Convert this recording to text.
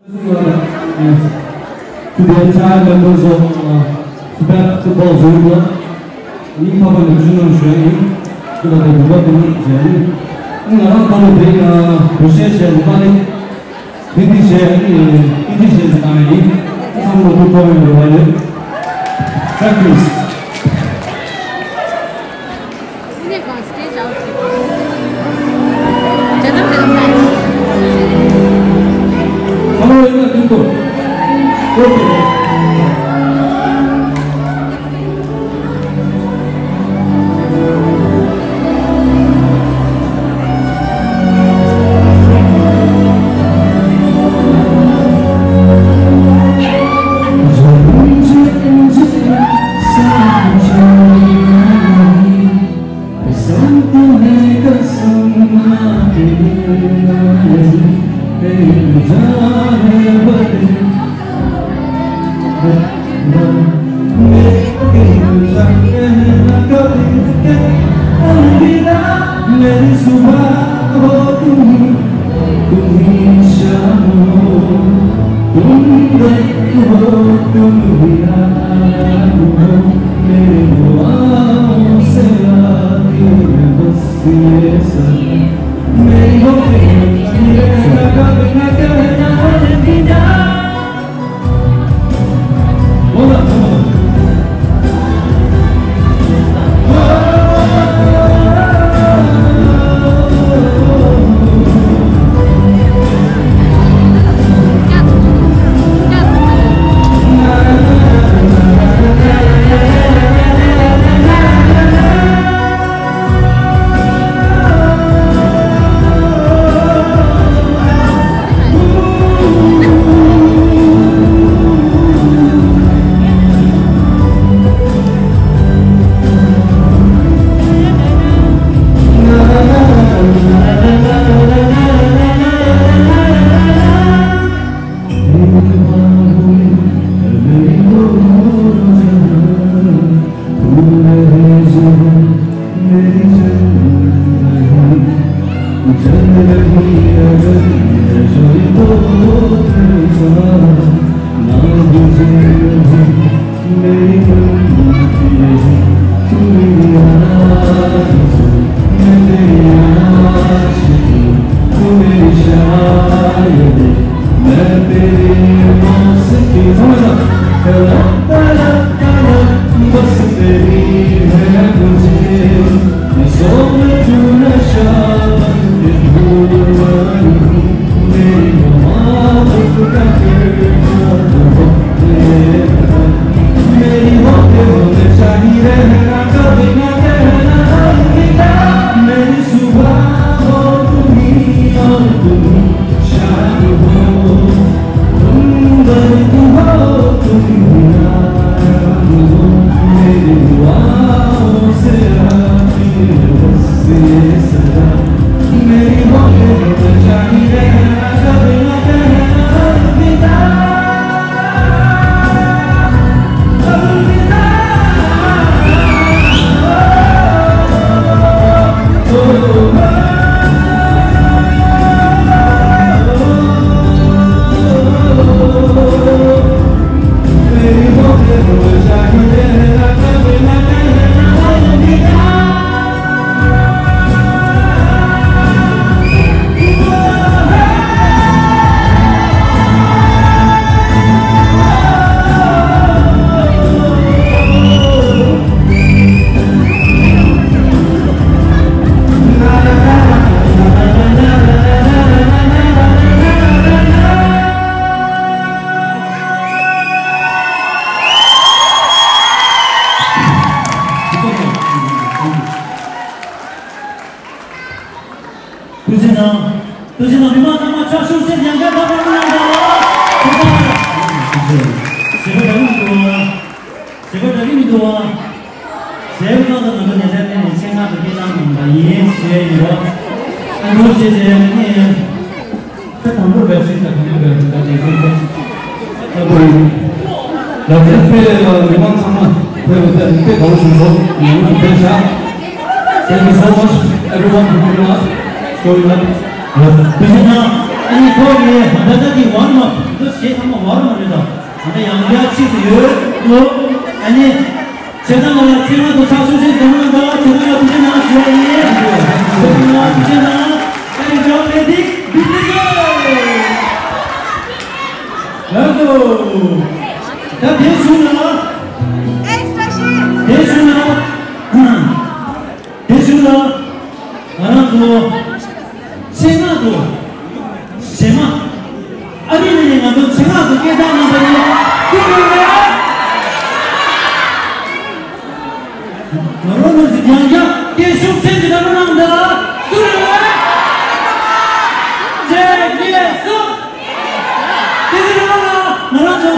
To the entire members of Basketball Zone, ini Papa National Training, sudah dibuat dengan jadi. Orang kalau dengan proses yang paling ini sekarang ini, sama beberapa yang berlalu. Practice. Ini kan stage out. Jangan terlalu. Kalau ini tentu. Okay. Thank you so much, everyone, for coming out. Showing up. Bây giờ anh cô này, đã đi quán mà. 아니 제가 제가도 자수지 너무나도 제가 부재나 좋아해 제가 부재나 그리고 레디 비트죠 라고 다 대수나 대수나 알아도 생아도 세마 아니는 얘가도 생아도 깨닫는다니 그러면 너는 그냥 계속 생기다는 남자 그러면 제 계속 그러면 너는